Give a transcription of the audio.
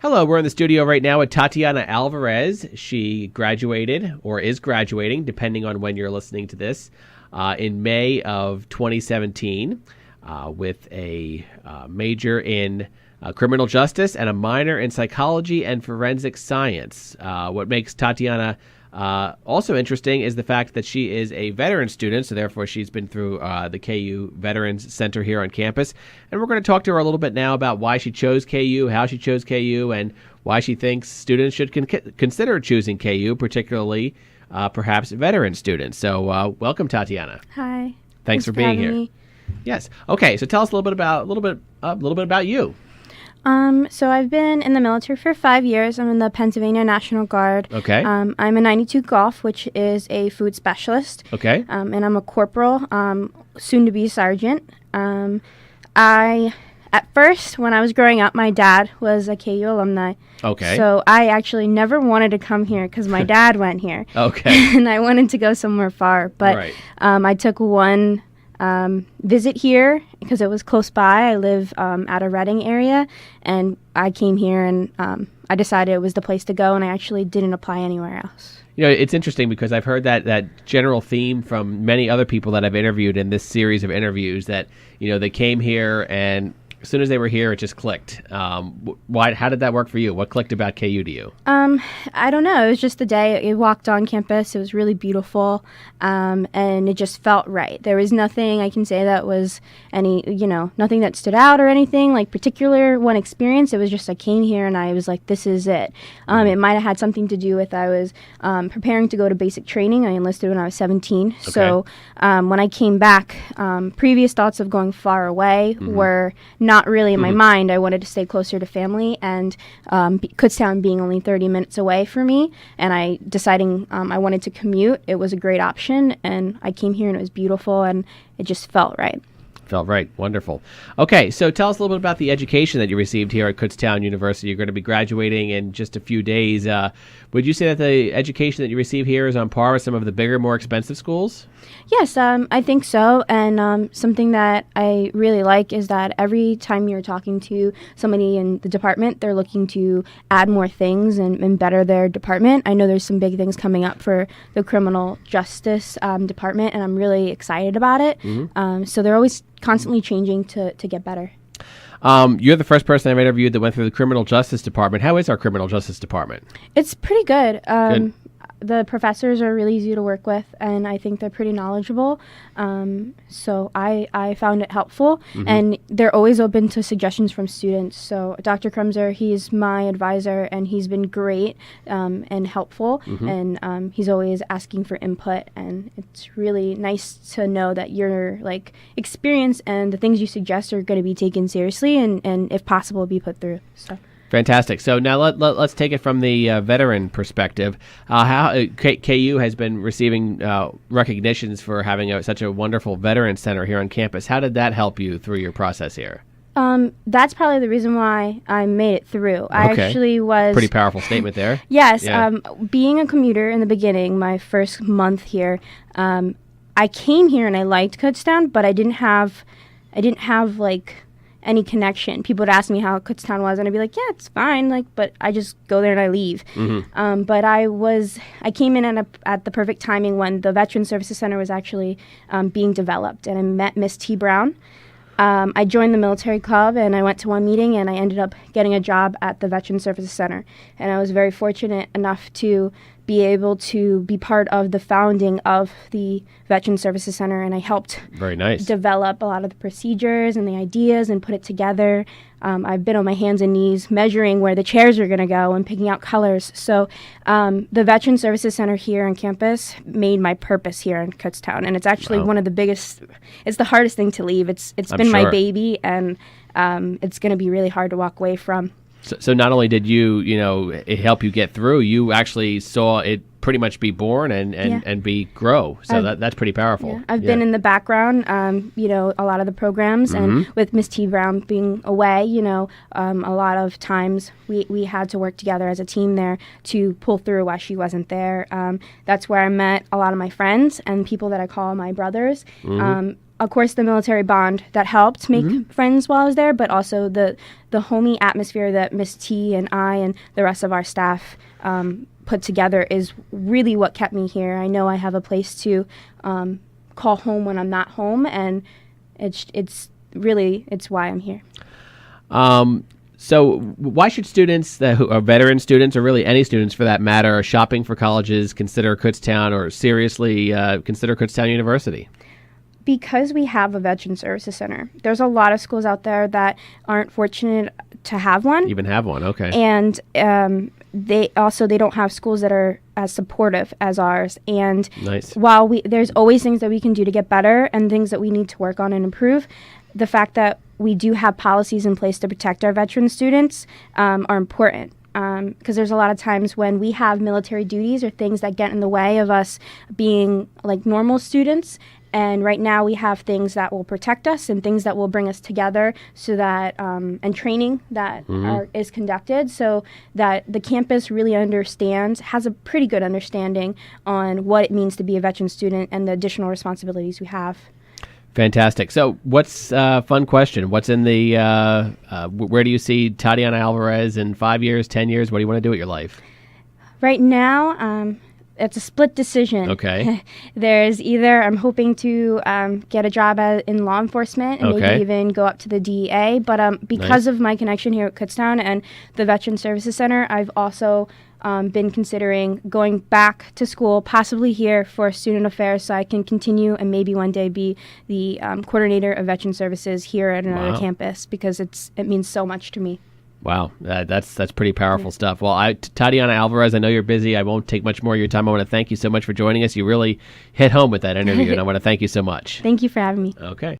Hello, we're in the studio right now with Tatiana Alvarez. She graduated or is graduating, depending on when you're listening to this, in May of 2017 with a major in criminal justice and a minor in psychology and forensic science. What makes Tatiana also interesting is the fact that she is a veteran student, so therefore she's been through the KU Veterans Center here on campus. And we're going to talk to her a little bit now about why she chose KU, how she chose KU, and why she thinks students should consider choosing KU, particularly perhaps veteran students. So welcome, Tatiana. Hi. Thanks for being here. Me. Yes. Okay. So tell us a little bit about you. So I've been in the military for 5 years. I'm in the Pennsylvania National Guard. Okay. I'm a 92 Golf, which is a food specialist. Okay. And I'm a corporal, soon to be sergeant. At first, when I was growing up, my dad was a KU alumni. Okay. So I actually never wanted to come here because my dad went here. Okay. And I wanted to go somewhere far. But Right. I took one visit here because it was close by. I live at a Reading area, and I came here and I decided it was the place to go, and I actually didn't apply anywhere else. You know, it's interesting because I've heard that general theme from many other people that I've interviewed in this series of interviews that, you know, they came here and as soon as they were here, it just clicked. How did that work for you? What clicked about KU to you? I don't know. It was just the day I walked on campus. It was really beautiful, and it just felt right. There was nothing I can say that was nothing that stood out or anything, like particular one experience. It was just I came here and I was like, this is it. It might have had something to do with I was preparing to go to basic training. I enlisted when I was 17. Okay. So when I came back, previous thoughts of going far away were not really in my mind. I wanted to stay closer to family, and Kutztown being only 30 minutes away for me, and I deciding I wanted to commute, it was a great option, and I came here and it was beautiful, and it just felt right. Felt right. Wonderful. Okay, so tell us a little bit about the education that you received here at Kutztown University. You're going to be graduating in just a few days. Would you say that the education that you receive here is on par with some of the bigger, more expensive schools? Yes, I think so. And something that I really like is that every time you're talking to somebody in the department, they're looking to add more things and better their department. I know there's some big things coming up for the criminal justice department, and I'm really excited about it. So they're always constantly changing to get better. You're the first person I've interviewed that went through the criminal justice department. How is our criminal justice department? It's pretty good. Good. The professors are really easy to work with, and I think they're pretty knowledgeable. So I found it helpful, and they're always open to suggestions from students. So Dr. Krumser, he's my advisor, and he's been great and helpful, and he's always asking for input, and it's really nice to know that your experience and the things you suggest are going to be taken seriously and if possible, be put through. So. Fantastic. So now let's take it from the veteran perspective. How KU has been receiving recognitions for having such a wonderful veteran center here on campus. How did that help you through your process here? That's probably the reason why I made it through. I actually was... Pretty powerful statement there. Yes. Yeah. Being a commuter in the beginning, my first month here, I came here and I liked Kutztown, but I didn't have any connection. People would ask me how Kutztown was, and I'd be like, yeah, it's fine, but I just go there and I leave. But I came in at the perfect timing when the Veteran Services Center was actually being developed, and I met Miss T. Brown. I joined the military club, and I went to one meeting, and I ended up getting a job at the Veteran Services Center. And I was very fortunate enough to be able to be part of the founding of the Veteran Services Center, and I helped develop a lot of the procedures and the ideas and put it together. I've been on my hands and knees measuring where the chairs are going to go and picking out colors. So the Veteran Services Center here on campus made my purpose here in Kutztown, and it's actually one of the biggest, it's the hardest thing to leave. It's been my baby, and it's going to be really hard to walk away from. So not only did it help you get through, you actually saw it pretty much be born and grow. So that's pretty powerful. Yeah. I've been in the background, a lot of the programs, and with Miss T. Brown being away, a lot of times we had to work together as a team there to pull through while she wasn't there. That's where I met a lot of my friends and people that I call my brothers. of course, the military bond that helped make friends while I was there, but also the homey atmosphere that Miss T and I and the rest of our staff put together is really what kept me here. I know I have a place to call home when I'm not home, and it's why I'm here. So why should students who are veteran students, or really any students for that matter, shopping for colleges, consider Kutztown, or seriously consider Kutztown University? Because we have a Veteran Services Center. There's a lot of schools out there that aren't fortunate to have one. Even have one, okay. And they don't have schools that are as supportive as ours. And nice. While there's always things that we can do to get better and things that we need to work on and improve, the fact that we do have policies in place to protect our veteran students are important. Because there's a lot of times when we have military duties or things that get in the way of us being like normal students. And right now we have things that will protect us and things that will bring us together, so that and training that is conducted, so that the campus really has a pretty good understanding on what it means to be a veteran student and the additional responsibilities we have. Fantastic. So what's fun question? What's in the where do you see Tatiana Alvarez in 5 years, 10 years? What do you want to do with your life? Right now, it's a split decision. Okay. There's either I'm hoping to get a job in law enforcement and maybe even go up to the DEA. But because of my connection here at Kutztown and the Veteran Services Center, I've also been considering going back to school, possibly here for student affairs, so I can continue and maybe one day be the coordinator of veteran services here at another campus, because it means so much to me. Wow, that's pretty powerful stuff. Well, Tatiana Alvarez, I know you're busy. I won't take much more of your time. I want to thank you so much for joining us. You really hit home with that interview, and I want to thank you so much. Thank you for having me. Okay.